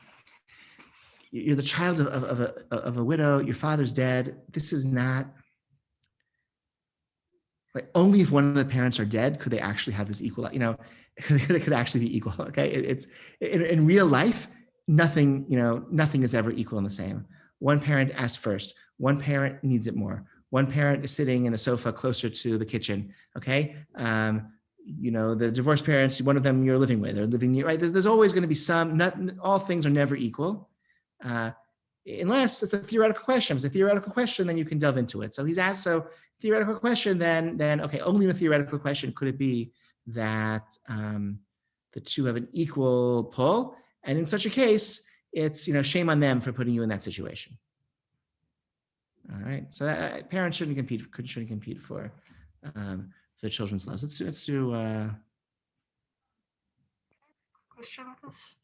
you're the child of a widow, your father's dead. This is not, like, only if one of the parents are dead could they actually have this equal, it could actually be equal. Okay. It's in real life, nothing is ever equal and the same. One parent asked first, one parent needs it more. One parent is sitting in the sofa closer to the kitchen. Okay. The divorced parents, one of them you're living with, or living near, right? There's always going to be some, not all things are never equal. Unless it's a theoretical question. If it's a theoretical question, then you can delve into it. So he's asked, theoretical question, then okay, only in a theoretical question could it be that the two have an equal pull. And in such a case, it's, shame on them for putting you in that situation. All right, so parents shouldn't compete for the children's lives. Let's do Question about this?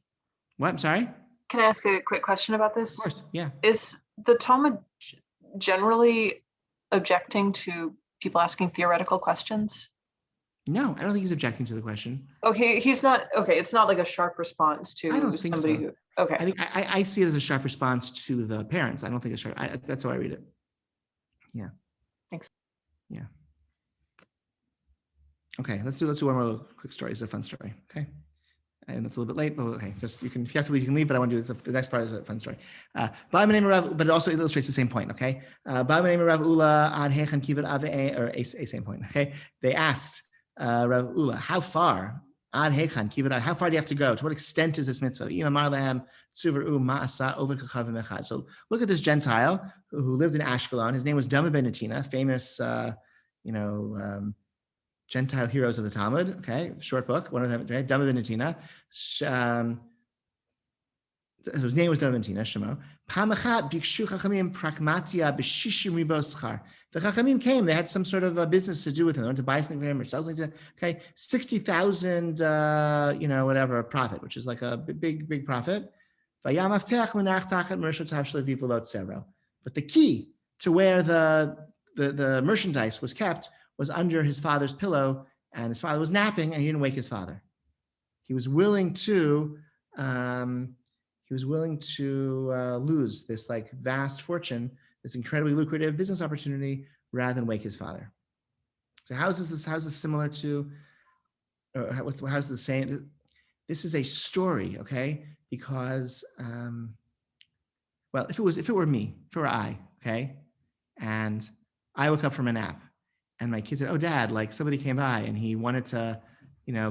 what? I'm sorry. Can I ask a quick question about this? Of course, yeah. Is the Talmud generally objecting to people asking theoretical questions? No, I don't think he's objecting to the question. Okay, he's not. Okay, it's not like a sharp response I don't to think somebody so. who. Okay. I think I see it as a sharp response to the parents. I don't think it's sharp. That's how I read it. Yeah. Thanks. Yeah. Okay, let's do one more quick story. It's a fun story. Okay. And it's a little bit late, but okay, just if you have to leave, you can leave, but I want to do this. The next part is a fun story. But it also illustrates the same point, okay? Same point, okay? They asked Rav Ula, how far? How far do you have to go? To what extent is this mitzvah? So look at this Gentile who lived in Ashkelon. His name was Dama ben Netina, famous, Gentile heroes of the Talmud, okay, short book, one of them, okay, Dama ben Netina. His name was Dama ben Netina, Shemo. Pamachat bikshu chachamim pragmatia b'shishim ribo schar. The chachamim came, they had some sort of a business to do with him. They wanted to buy something for him or sell something to him, okay, 60,000, whatever, profit, which is like a big profit. But the key to where the merchandise was kept was under his father's pillow, and his father was napping, and he didn't wake his father. He was willing to lose this like vast fortune, this incredibly lucrative business opportunity, rather than wake his father. So how is this similar to, or how's this saying? This is a story, okay? Because if it were I, okay, and I woke up from a nap, and my kid said, "Oh, Dad, like somebody came by and he wanted to,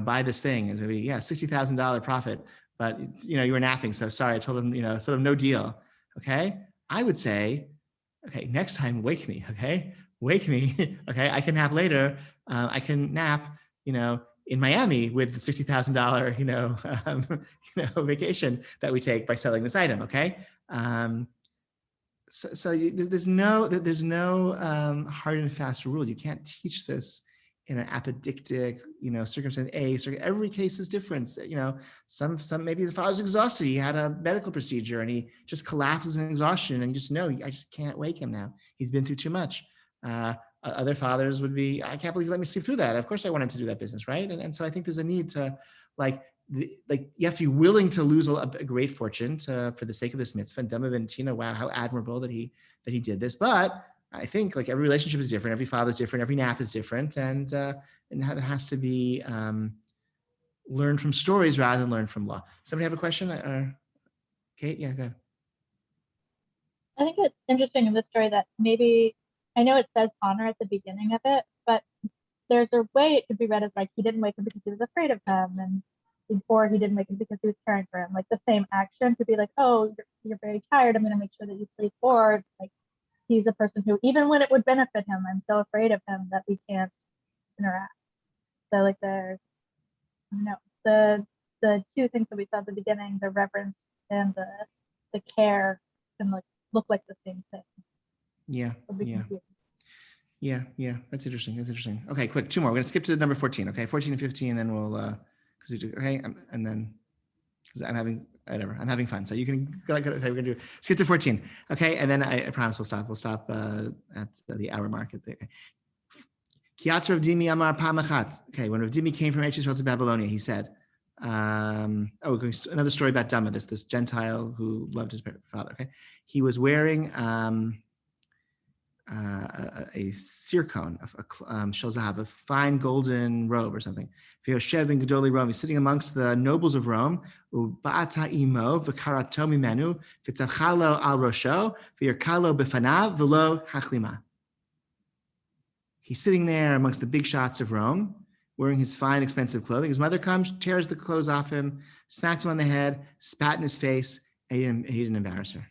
buy this thing. It's gonna be $60,000 profit, but you were napping, so sorry." I told him, sort of no deal. Okay, I would say, okay, next time wake me. Okay, wake me. Okay, I can nap later. I can nap, in Miami with the $60,000, vacation that we take by selling this item. Okay. So there's no hard and fast rule. You can't teach this in an apodictic, circumstance A. So every case is different. Some maybe the father's exhausted. He had a medical procedure and he just collapses in exhaustion, and you just know, I just can't wake him now. He's been through too much. Other fathers would be, I can't believe you let me sleep through that. Of course I wanted to do that business, right? And so I think there's a need to you have to be willing to lose a great fortune for the sake of this mitzvah. And Dama ben Netina, wow, how admirable that he did this. But I think like every relationship is different, every father's different, every nap is different, and it has to be learned from stories rather than learned from law. Somebody have a question? Kate, yeah, go ahead. I think it's interesting in this story that maybe, I know it says honor at the beginning of it, but there's a way it could be read as like he didn't wake him because he was afraid of him, and or he didn't wake him because he was caring for him. Like the same action could be like, oh, you're very tired, I'm going to make sure that you sleep. Or it's like he's a person who, even when it would benefit him, I'm so afraid of him that we can't interact. So like the two things that we saw at the beginning, the reverence and the care, can like look like the same thing. Yeah. That's interesting. Okay, quick, two more. We're gonna skip to number 14. Okay, 14 and 15, and then we'll okay, and then because I'm whatever. I'm having fun. So you can we're gonna do skip to 14. Okay, and then I promise we'll stop. We'll stop at the hour mark. Okay. Kiatz Rav Dimi Amar Pamachat. Okay, when Rav Dimi came from Israel to Babylonia, he said, another story about Dama, this Gentile who loved his father. Okay, he was wearing a circon, a fine golden robe or something. He's sitting amongst the nobles of Rome. He's sitting there amongst the big shots of Rome, wearing his fine, expensive clothing. His mother comes, tears the clothes off him, smacks him on the head, spat in his face, and he didn't embarrass her.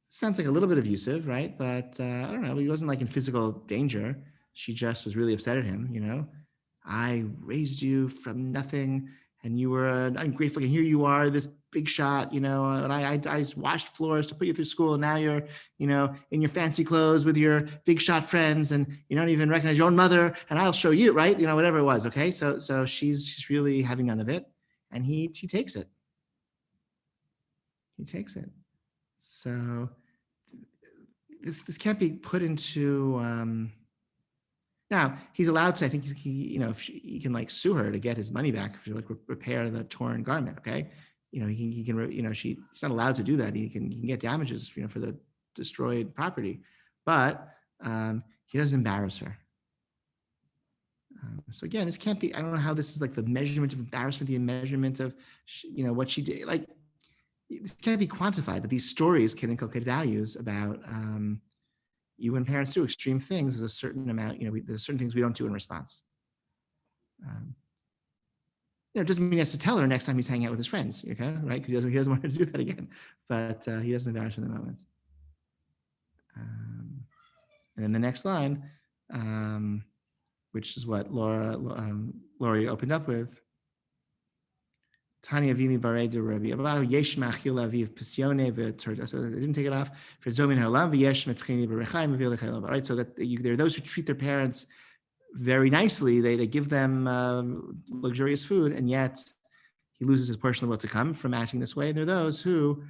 Sounds like a little bit abusive, right? But I don't know. He wasn't like in physical danger. She just was really upset at him. I raised you from nothing, and you were ungrateful. And here you are, this big shot. And I washed floors to put you through school. And now you're, in your fancy clothes with your big shot friends, and you don't even recognize your own mother. And I'll show you, right? Whatever it was. Okay, so she's really having none of it, and he takes it. He takes it. So. This can't be put into. Now he's allowed to. I think he can like sue her to get his money back, to like repair the torn garment. Okay, he can. She's not allowed to do that. He can get damages, for the destroyed property, but he doesn't embarrass her. So again, this can't be. I don't know how this is like the measurement of embarrassment, the measurement of, what she did. Like, this can't be quantified, but these stories can inculcate values about when parents do extreme things, there's a certain amount, there's certain things we don't do in response. It doesn't mean he has to tell her next time he's hanging out with his friends, okay, right? Because he doesn't want her to do that again, but he doesn't embarrass her in the moment. And then the next line, which is what Lori opened up with, Tanya Vimi Bareda Rabbi Abba Yesh Machil Aviv Pasione v'Torda. So they didn't take it off. For Zomin Halam v'Yesh Metzchini B'Rechaim v'Vilei Chayil. Right. So that there are those who treat their parents very nicely. They give them luxurious food, and yet he loses his portion of what's to come from acting this way. And there are those who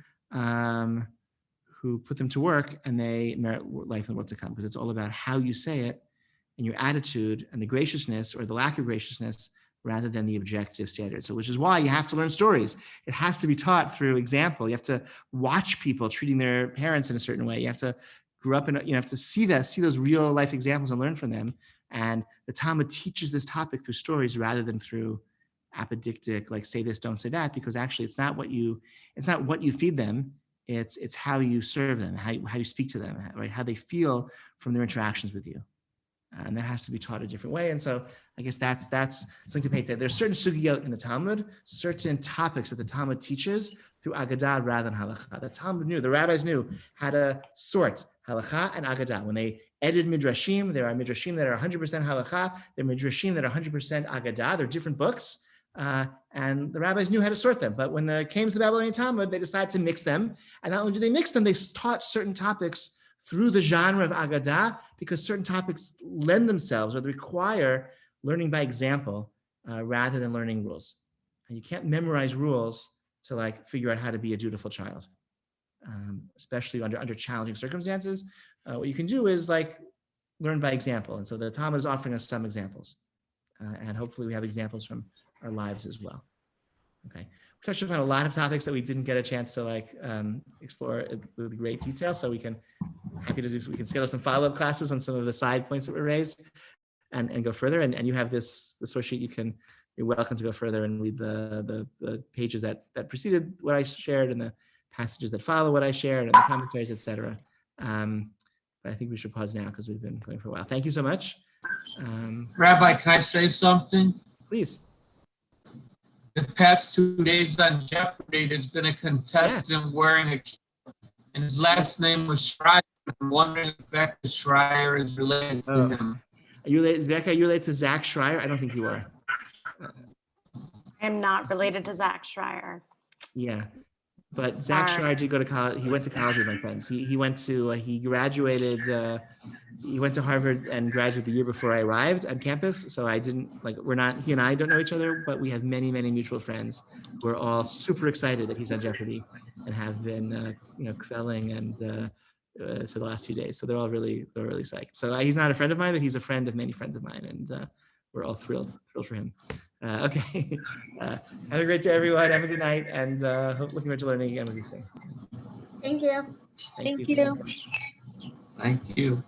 put them to work and they merit life and what's to come, because it's all about how you say it and your attitude and the graciousness or the lack of graciousness, rather than the objective standard. So, which is why you have to learn stories. It has to be taught through example. You have to watch people treating their parents in a certain way. You have to grow up you have to see those real life examples and learn from them. And the Talmud teaches this topic through stories rather than through apodictic, like say this, don't say that, because actually it's not what you feed them. It's how you serve them, how you speak to them, right? How they feel from their interactions with you. And that has to be taught a different way. And so I guess that's something to pay attention. There's certain sugiyot in the Talmud, certain topics that the Talmud teaches through Aggadah rather than Halakha. The Talmud knew, the rabbis knew how to sort Halakha and Aggadah. When they edited Midrashim, there are Midrashim that are 100% Halakha, there are Midrashim that are 100% Aggadah. They're different books. And the rabbis knew how to sort them. But when they came to the Babylonian Talmud, they decided to mix them. And not only did they mix them, they taught certain topics through the genre of Aggadah, because certain topics lend themselves or they require learning by example rather than learning rules. And you can't memorize rules to like figure out how to be a dutiful child, especially under challenging circumstances. What you can do is like learn by example. And so the Talmud is offering us some examples. And hopefully we have examples from our lives as well. Okay. We touched upon a lot of topics that we didn't get a chance to like explore with great detail. So we can schedule some follow-up classes on some of the side points that were raised and go further. And you have the source sheet. You're welcome to go further and read the pages that preceded what I shared and the passages that follow what I shared and the commentaries, etc. But I think we should pause now because we've been going for a while. Thank you so much. Rabbi, can I say something? Please. The past 2 days on Jeopardy, there's been a contestant wearing a kilt, and his last name was Schreier. I'm wondering if Becca Schreier is related to him. Are you related to Zach Schreier? I don't think you are. I'm not related to Zach Schreier. Yeah. But Zach Alright. tried to go to college. He went to college with my friends. He went to he graduated. He went to Harvard and graduated the year before I arrived on campus. So I didn't he and I don't know each other, but we have many mutual friends. We're all super excited that he's on Jeopardy and have been quelling and for the last few days. So they're really psyched. So he's not a friend of mine, but he's a friend of many friends of mine, and we're all thrilled for him. Okay. Have a great day, everyone. Have a good night, and looking forward to learning again with you soon. Thank you. Thank you you. so much. Thank you.